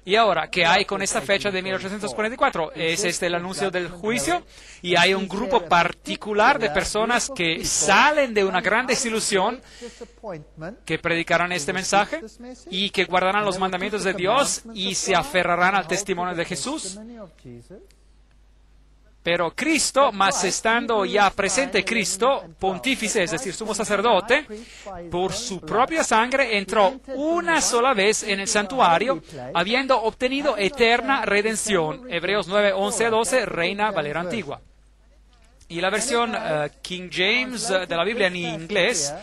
Y ahora, ¿qué hay con esta fecha de 1844? Es el anuncio del juicio y hay un grupo particular de personas que salen de una gran desilusión, que predicarán este mensaje y que guardarán los mandamientos de Dios y se aferrarán al testimonio de Jesús. Pero Cristo, más estando ya presente Cristo, pontífice, es decir, sumo sacerdote, por su propia sangre entró una sola vez en el santuario, habiendo obtenido eterna redención. Hebreos 9, 11 a 12, Reina Valera Antigua. Y la versión King James de la Biblia en inglés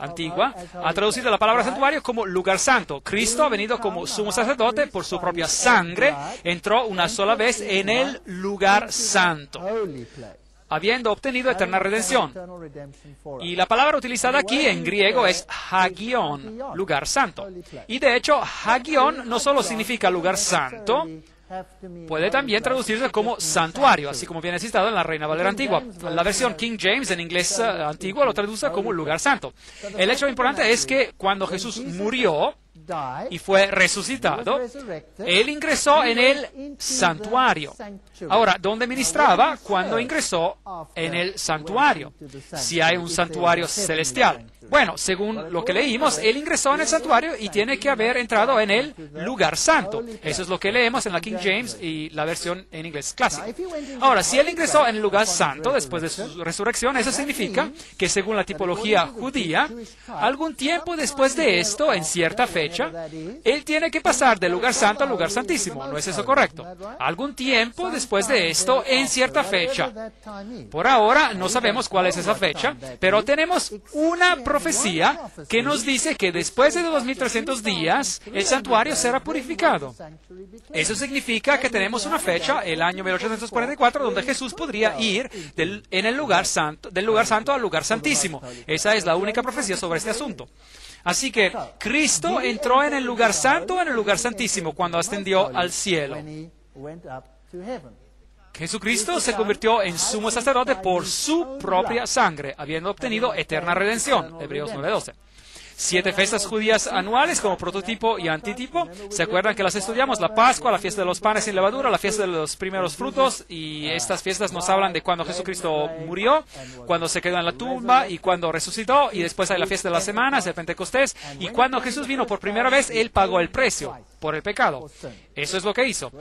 antigua ha traducido la palabra santuario como lugar santo. Cristo ha venido como sumo sacerdote por su propia sangre, entró una sola vez en el lugar santo, habiendo obtenido eterna redención. Y la palabra utilizada aquí en griego es hagion, lugar santo. Y de hecho, hagion no solo significa lugar santo, puede también traducirse como santuario, así como viene citado en la Reina Valera Antigua. La versión King James en inglés antiguo lo traduce como lugar santo. El hecho importante es que cuando Jesús murió y fue resucitado, Él ingresó en el santuario. Ahora, ¿dónde ministraba cuando ingresó en el santuario? Si hay un santuario celestial. Bueno, según lo que leímos, Él ingresó en el santuario y tiene que haber entrado en el lugar santo. Eso es lo que leemos en la King James y la versión en inglés clásico. Ahora, si Él ingresó en el lugar santo después de su resurrección, eso significa que según la tipología judía, algún tiempo después de esto, en cierta fecha, Él tiene que pasar del lugar santo al lugar santísimo. ¿No es eso correcto? Algún tiempo después de esto, en cierta fecha. Por ahora no sabemos cuál es esa fecha, pero tenemos una profecía que nos dice que después de 2300 días, el santuario será purificado. Eso significa que tenemos una fecha, el año 1844, donde Jesús podría ir del lugar santo al lugar santísimo. Esa es la única profecía sobre este asunto. Así que Cristo entró en el lugar santo, en el lugar santísimo, cuando ascendió al cielo. Jesucristo se convirtió en sumo sacerdote por su propia sangre, habiendo obtenido eterna redención. Hebreos 9:12. 7 fiestas judías anuales como prototipo y antitipo. ¿Se acuerdan que las estudiamos? La Pascua, la fiesta de los panes sin levadura, la fiesta de los primeros frutos. Y estas fiestas nos hablan de cuando Jesucristo murió, cuando se quedó en la tumba y cuando resucitó. Y después hay la fiesta de las semanas, el Pentecostés. Y cuando Jesús vino por primera vez, Él pagó el precio por el pecado. Eso es lo que hizo.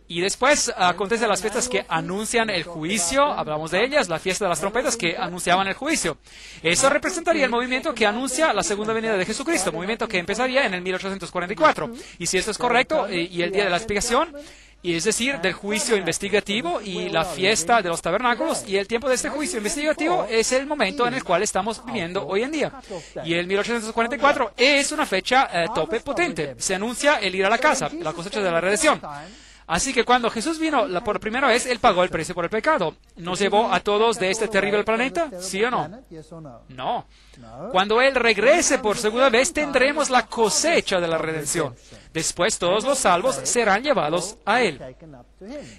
Y después acontecen las fiestas que anuncian el juicio. Hablamos de ellas, la fiesta de las trompetas que anunciaban el juicio. Eso representaría el movimiento que anuncia la segunda venida de Jesucristo, movimiento que empezaría en el 1844. Y si esto es correcto, y el día de la expiación, y es decir, del juicio investigativo y la fiesta de los tabernáculos, y el tiempo de este juicio investigativo es el momento en el cual estamos viviendo hoy en día. Y el 1844 es una fecha tope potente. Se anuncia el ir a la casa, la cosecha de la redención. Así que cuando Jesús vino por primera vez, Él pagó el precio por el pecado. ¿Nos llevó a todos de este terrible planeta? ¿Sí o no? No. Cuando Él regrese por segunda vez, tendremos la cosecha de la redención. Después todos los salvos serán llevados a Él.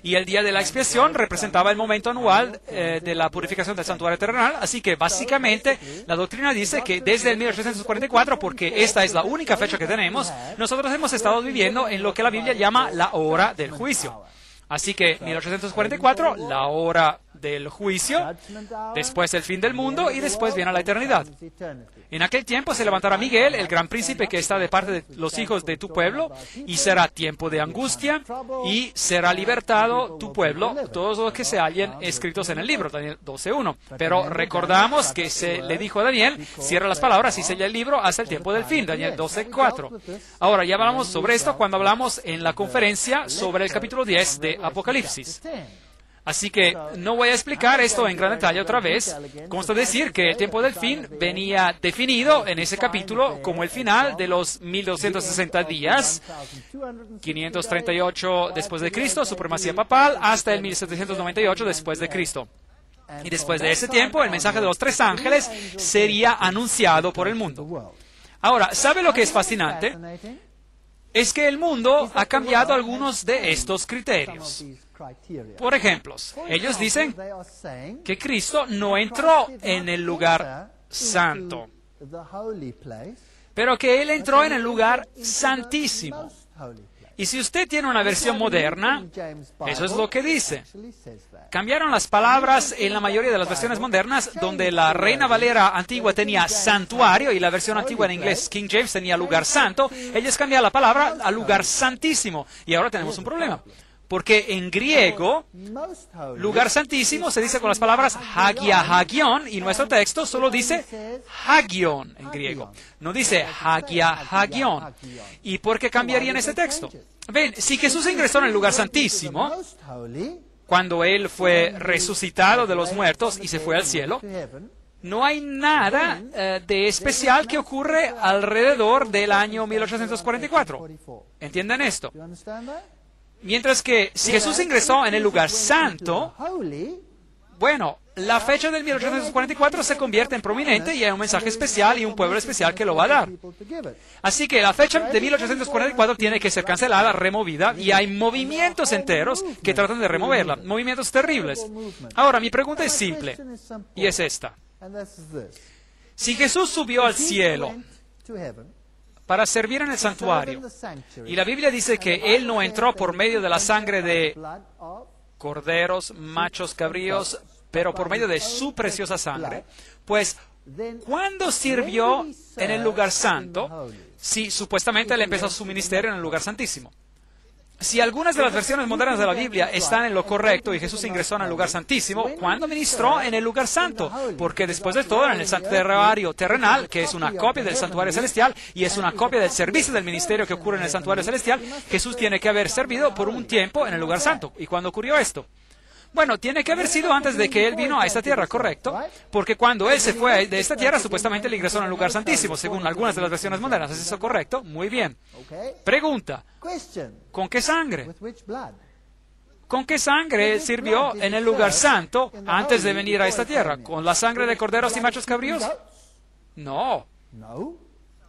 Y el día de la expiación representaba el momento anual de la purificación del santuario terrenal. Así que básicamente la doctrina dice que desde el 1844, porque esta es la única fecha que tenemos, nosotros hemos estado viviendo en lo que la Biblia llama la hora del juicio. Así que 1844, la hora del juicio, después el fin del mundo y después viene la eternidad. En aquel tiempo se levantará Miguel, el gran príncipe que está de parte de los hijos de tu pueblo, y será tiempo de angustia y será libertado tu pueblo, todos los que se hallen escritos en el libro, Daniel 12:1. Pero recordamos que se le dijo a Daniel, cierra las palabras y sella el libro hasta el tiempo del fin, Daniel 12:4. Ahora ya hablamos sobre esto cuando hablamos en la conferencia sobre el capítulo 10 de Apocalipsis. Así que no voy a explicar esto en gran detalle otra vez. Consta decir que el tiempo del fin venía definido en ese capítulo como el final de los 1260 días, 538 después de Cristo, supremacía papal, hasta el 1798 después de Cristo. Y después de ese tiempo, el mensaje de los 3 ángeles sería anunciado por el mundo. Ahora, ¿sabe lo que es fascinante? Es que el mundo ha cambiado algunos de estos criterios. Por ejemplo, ellos dicen que Cristo no entró en el lugar santo, pero que Él entró en el lugar santísimo. Y si usted tiene una versión moderna, eso es lo que dice. Cambiaron las palabras en la mayoría de las versiones modernas, donde la Reina Valera antigua tenía santuario y la versión antigua en inglés, King James, tenía lugar santo. Ellos cambiaron la palabra a lugar santísimo. Y ahora tenemos un problema. Porque en griego, lugar santísimo se dice con las palabras hagia hagion, y nuestro texto solo dice hagion en griego. No dice hagia hagion. ¿Y por qué cambiarían ese texto? Ven, si Jesús ingresó en el lugar santísimo, cuando Él fue resucitado de los muertos y se fue al cielo, no hay nada de especial que ocurre alrededor del año 1844. ¿Entienden esto? Mientras que si Jesús ingresó en el lugar santo, bueno, la fecha del 1844 se convierte en prominente y hay un mensaje especial y un pueblo especial que lo va a dar. Así que la fecha de 1844 tiene que ser cancelada, removida, y hay movimientos enteros que tratan de removerla, movimientos terribles. Ahora, mi pregunta es simple, y es esta. Si Jesús subió al cielo para servir en el santuario, y la Biblia dice que Él no entró por medio de la sangre de corderos, machos, cabríos, pero por medio de su preciosa sangre, pues, ¿cuándo sirvió en el lugar santo si supuestamente Él empezó su ministerio en el lugar santísimo? Si algunas de las versiones modernas de la Biblia están en lo correcto y Jesús ingresó en el lugar santísimo, ¿cuándo ministró en el lugar santo? Porque después de todo, en el santuario terrenal, que es una copia del santuario celestial y es una copia del servicio del ministerio que ocurre en el santuario celestial, Jesús tiene que haber servido por un tiempo en el lugar santo. ¿Y cuándo ocurrió esto? Bueno, tiene que haber sido antes de que Él vino a esta tierra, ¿correcto? Porque cuando Él se fue de esta tierra, supuestamente Él ingresó en el lugar santísimo, según algunas de las versiones modernas. ¿Es eso correcto? Muy bien. Pregunta. ¿Con qué sangre? ¿Con qué sangre Él sirvió en el lugar santo antes de venir a esta tierra? ¿Con la sangre de corderos y machos cabríos? No.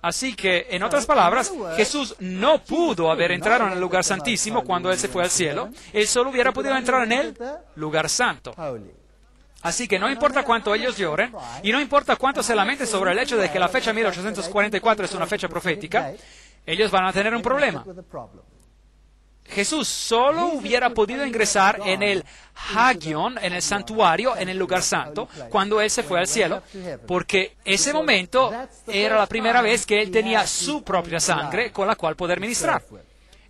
Así que, en otras palabras, Jesús no pudo haber entrado en el lugar santísimo cuando Él se fue al cielo. Él solo hubiera podido entrar en el lugar santo. Así que no importa cuánto ellos lloren, y no importa cuánto se lamenten sobre el hecho de que la fecha 1844 es una fecha profética, ellos van a tener un problema. Jesús solo hubiera podido ingresar en el Hagion, en el santuario, en el lugar santo, cuando Él se fue al cielo, porque ese momento era la primera vez que Él tenía su propia sangre con la cual poder ministrar.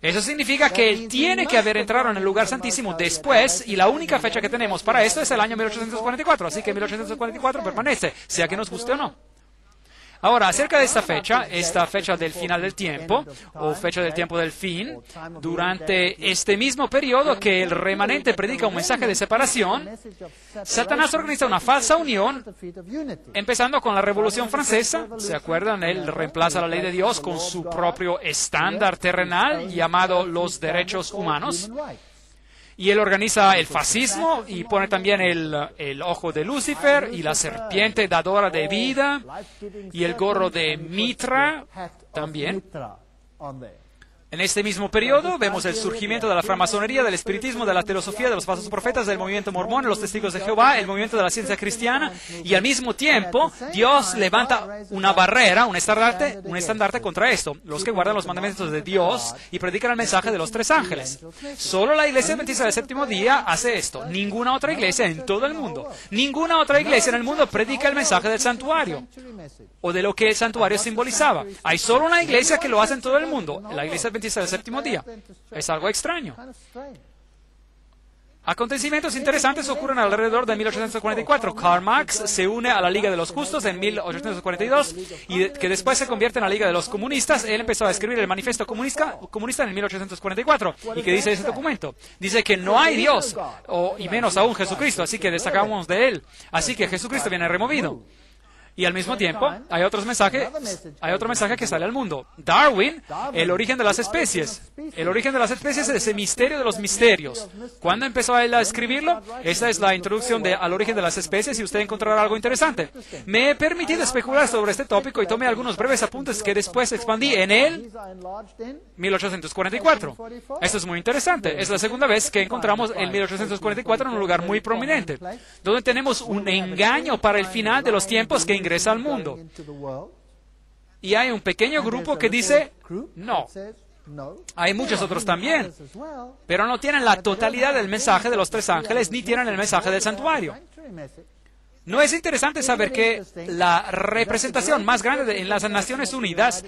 Eso significa que Él tiene que haber entrado en el lugar santísimo después, y la única fecha que tenemos para esto es el año 1844, así que 1844 permanece, sea que nos guste o no. Ahora, acerca de esta fecha del final del tiempo, o fecha del tiempo del fin, durante este mismo periodo que el remanente predica un mensaje de separación, Satanás organiza una falsa unión, empezando con la Revolución Francesa. ¿Se acuerdan? Él reemplaza la ley de Dios con su propio estándar terrenal llamado los derechos humanos. Y él organiza el fascismo y pone también el ojo de Lucifer y la serpiente dadora de vida y el gorro de Mitra también. En este mismo periodo vemos el surgimiento de la francmasonería, del espiritismo, de la teosofía, de los falsos profetas, del movimiento mormón, de los testigos de Jehová, el movimiento de la ciencia cristiana, y al mismo tiempo Dios levanta una barrera, un estandarte contra esto, los que guardan los mandamientos de Dios y predican el mensaje de los tres ángeles. Solo la iglesia adventista del séptimo día hace esto. Ninguna otra iglesia en todo el mundo, ninguna otra iglesia en el mundo predica el mensaje del santuario o de lo que el santuario simbolizaba. Hay solo una iglesia que lo hace en todo el mundo, la iglesia adventista del séptimo día. Es algo extraño. Acontecimientos interesantes ocurren alrededor de 1844. Karl Marx se une a la Liga de los Justos en 1842 y que después se convierte en la Liga de los Comunistas. Él empezó a escribir el Manifiesto Comunista en 1844. ¿Y qué dice ese documento? Dice que no hay Dios, y menos aún Jesucristo, así que destacamos de Él. Así que Jesucristo viene removido. Y al mismo tiempo, hay otro mensaje que sale al mundo. Darwin, el origen de las especies. El origen de las especies es el misterio de los misterios. ¿Cuándo empezó él a escribirlo? Esta es la introducción al origen de las especies y usted encontrará algo interesante. Me he permitido especular sobre este tópico y tomé algunos breves apuntes que después expandí en el 1844. Esto es muy interesante. Es la segunda vez que encontramos el 1844 en un lugar muy prominente, donde tenemos un engaño para el final de los tiempos que ingresa al mundo. Y hay un pequeño grupo que dice, no, Hay muchos otros también, pero no tienen la totalidad del mensaje de los tres ángeles, ni tienen el mensaje del santuario. ¿No es interesante saber que la representación más grande en las Naciones Unidas